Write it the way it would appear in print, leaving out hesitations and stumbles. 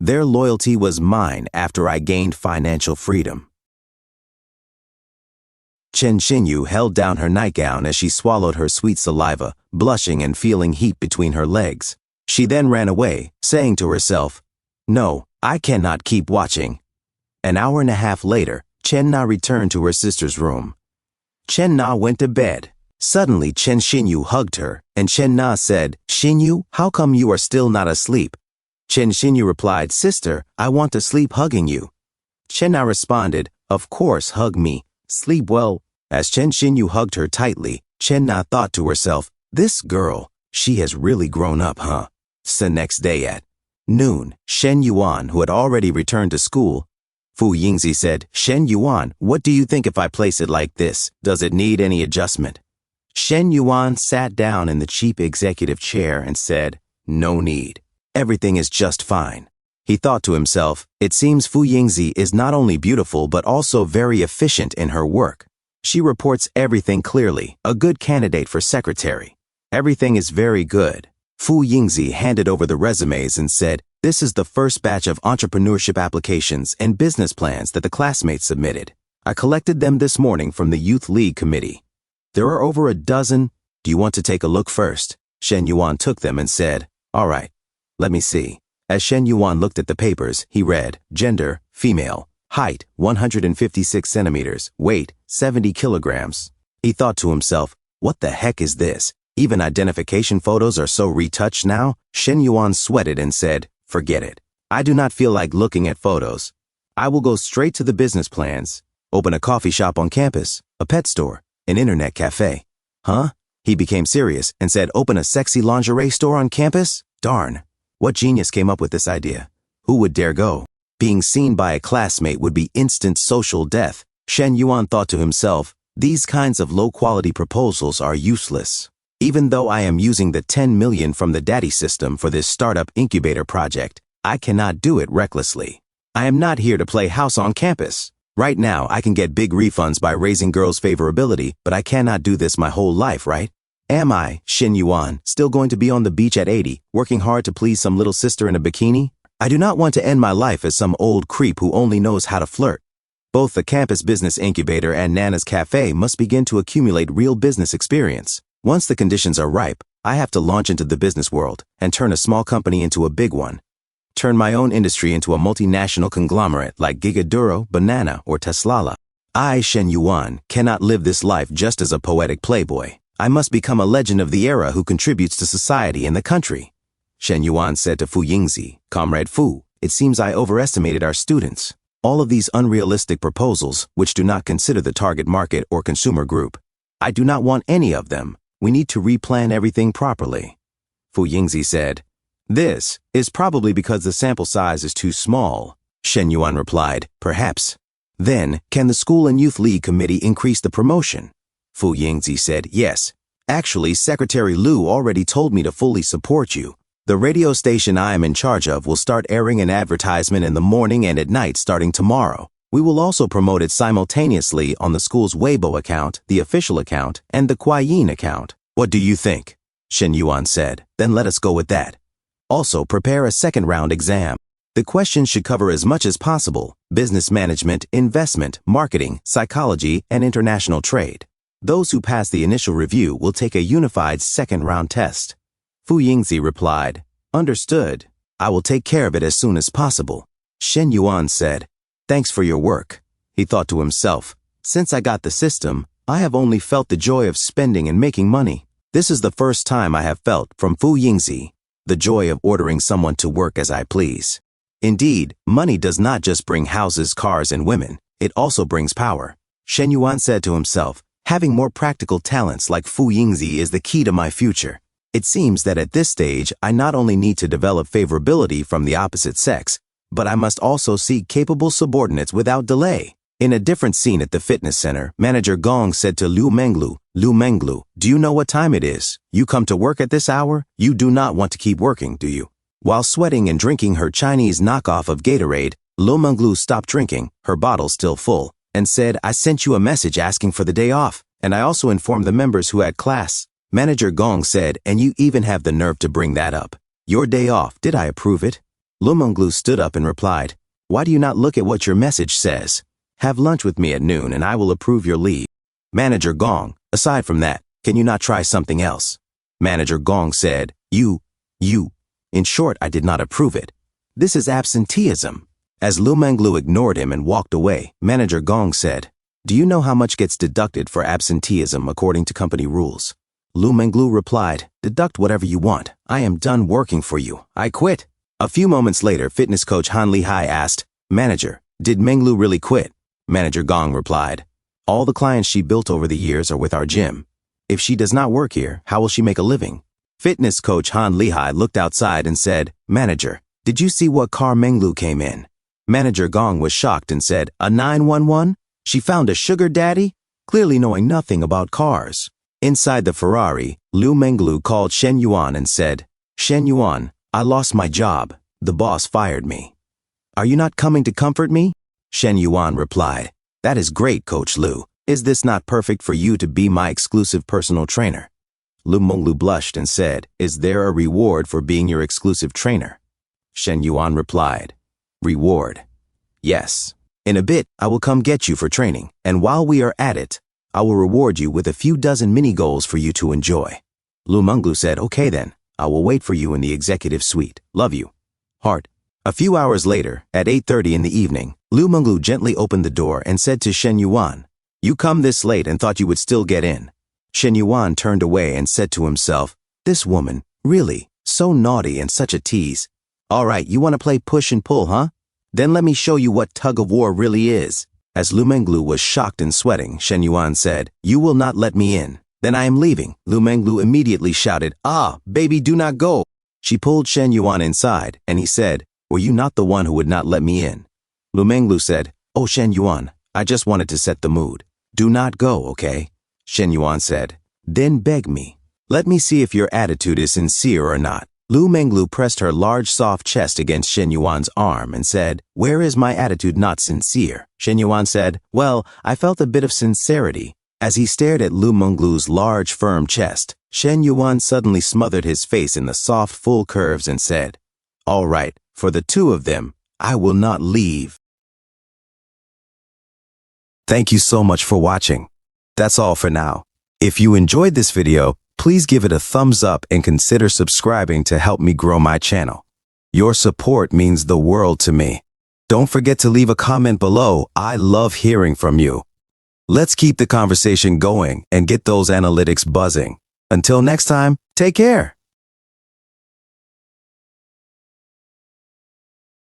Their loyalty was mine after I gained financial freedom. Chen Xinyu held down her nightgown as she swallowed her sweet saliva, blushing and feeling heat between her legs. She then ran away, saying to herself, "No, I cannot keep watching." An hour and a half later, Chen Na returned to her sister's room. Chen Na went to bed. Suddenly Chen Xinyu hugged her, and Chen Na said, "Xinyu, how come you are still not asleep?" Chen Xinyu replied, "Sister, I want to sleep hugging you." Chen Na responded, "Of course, hug me. Sleep well." As Chen Xinyu hugged her tightly, Chen Na thought to herself, "This girl, she has really grown up, huh?" The next day at noon, Shen Yuan, who had already returned to school, Fu Yingzi said, "Shen Yuan, what do you think if I place it like this? Does it need any adjustment?" Shen Yuan sat down in the cheap executive chair and said, "No need. Everything is just fine." He thought to himself, it seems Fu Yingzi is not only beautiful but also very efficient in her work. She reports everything clearly, a good candidate for secretary. Everything is very good. Fu Yingzi handed over the resumes and said, "This is the first batch of entrepreneurship applications and business plans that the classmates submitted. I collected them this morning from the Youth League Committee. There are over a dozen. Do you want to take a look first?" Shen Yuan took them and said, "All right, let me see." As Shen Yuan looked at the papers, he read, gender, female, height, 156 centimeters, weight, 70 kilograms. He thought to himself, what the heck is this? Even identification photos are so retouched now? Shen Yuan sweated and said, "Forget it. I do not feel like looking at photos. I will go straight to the business plans. Open a coffee shop on campus, a pet store, an internet cafe." Huh? He became serious and said, "Open a sexy lingerie store on campus? Darn. What genius came up with this idea? Who would dare go? Being seen by a classmate would be instant social death." Shen Yuan thought to himself, these kinds of low-quality proposals are useless. Even though I am using the 10 million from the daddy system for this startup incubator project, I cannot do it recklessly. I am not here to play house on campus. Right now, I can get big refunds by raising girls' favorability, but I cannot do this my whole life, right? Am I, Shen Yuan, still going to be on the beach at 80, working hard to please some little sister in a bikini? I do not want to end my life as some old creep who only knows how to flirt. Both the campus business incubator and Nana's cafe must begin to accumulate real business experience. Once the conditions are ripe, I have to launch into the business world and turn a small company into a big one. Turn my own industry into a multinational conglomerate like Gigaduro, Banana, or Teslala. I, Shen Yuan, cannot live this life just as a poetic playboy. I must become a legend of the era who contributes to society and the country. Shen Yuan said to Fu Yingzi, "Comrade Fu, it seems I overestimated our students. All of these unrealistic proposals, which do not consider the target market or consumer group. I do not want any of them. We need to replan everything properly." Fu Yingzi said, "This is probably because the sample size is too small." Shen Yuan replied, "Perhaps. Then, can the School and Youth League Committee increase the promotion?" Fu Yingzi said, "Yes. Actually, Secretary Liu already told me to fully support you. The radio station I am in charge of will start airing an advertisement in the morning and at night starting tomorrow. We will also promote it simultaneously on the school's Weibo account, the official account, and the Kuaiyin account. What do you think?" Shen Yuan said, "Then let us go with that. Also, prepare a second-round exam. The questions should cover as much as possible: business management, investment, marketing, psychology, and international trade. Those who pass the initial review will take a unified second-round test." Fu Yingzi replied, "Understood. I will take care of it as soon as possible." Shen Yuan said, "Thanks for your work." He thought to himself, "Since I got the system, I have only felt the joy of spending and making money. This is the first time I have felt, from Fu Yingzi, the joy of ordering someone to work as I please. Indeed, money does not just bring houses, cars, and women. It also brings power." Shen Yuan said to himself, "Having more practical talents like Fu Yingzi is the key to my future. It seems that at this stage, I not only need to develop favorability from the opposite sex, but I must also seek capable subordinates without delay." In a different scene at the fitness center, Manager Gong said to Liu Menglu, "Liu Menglu, do you know what time it is? You come to work at this hour? You do not want to keep working, do you?" While sweating and drinking her Chinese knockoff of Gatorade, Liu Menglu stopped drinking, her bottle still full, and said, "I sent you a message asking for the day off, and I also informed the members who had class." Manager Gong said, "And you even have the nerve to bring that up. Your day off, did I approve it?" Lu Menglu stood up and replied, "Why do you not look at what your message says? Have lunch with me at noon and I will approve your leave." Manager Gong, "Aside from that, can you not try something else?" Manager Gong said, You. In short, I did not approve it. This is absenteeism." As Lu Menglu ignored him and walked away, Manager Gong said, "Do you know how much gets deducted for absenteeism according to company rules?" Lu Menglu replied, "Deduct whatever you want. I am done working for you. I quit." A few moments later, fitness coach Han Lehigh asked, "Manager, did Menglu really quit?" Manager Gong replied, "All the clients she built over the years are with our gym. If she does not work here, how will she make a living?" Fitness coach Han Lehigh looked outside and said, "Manager, did you see what car Menglu came in?" Manager Gong was shocked and said, "A 911? She found a sugar daddy?" Clearly knowing nothing about cars. Inside the Ferrari, Lu Menglu called Shen Yuan and said, "Shen Yuan, I lost my job. The boss fired me. Are you not coming to comfort me?" Shen Yuan replied, "That is great, Coach Lu. Is this not perfect for you to be my exclusive personal trainer?" Lu Menglu blushed and said, "Is there a reward for being your exclusive trainer?" Shen Yuan replied, "Reward? Yes. In a bit, I will come get you for training, and while we are at it, I will reward you with a few dozen mini-goals for you to enjoy." Lu Menglu said, "Okay then, I will wait for you in the executive suite. Love you. Heart." A few hours later, at 8:30 in the evening, Lu Menglu gently opened the door and said to Shen Yuan, "You come this late and thought you would still get in." Shen Yuan turned away and said to himself, "This woman, really, so naughty and such a tease. All right, you want to play push and pull, huh? Then let me show you what tug-of-war really is." As Lu Menglu was shocked and sweating, Shen Yuan said, "You will not let me in. Then I am leaving." Lu Menglu immediately shouted, "Ah, baby, do not go." She pulled Shen Yuan inside, and he said, "Were you not the one who would not let me in?" Lu Menglu said, "Oh, Shen Yuan, I just wanted to set the mood. Do not go, okay?" Shen Yuan said, "Then beg me. Let me see if your attitude is sincere or not." Lu Menglu pressed her large soft chest against Shen Yuan's arm and said, "Where is my attitude not sincere?" Shen Yuan said, "Well, I felt a bit of sincerity." As he stared at Lu Menglu's large, firm chest, Shen Yuan suddenly smothered his face in the soft, full curves and said, "All right, for the two of them, I will not leave." Thank you so much for watching. That's all for now. If you enjoyed this video, please give it a thumbs up and consider subscribing to help me grow my channel. Your support means the world to me. Don't forget to leave a comment below. I love hearing from you. Let's keep the conversation going and get those analytics buzzing. Until next time, take care.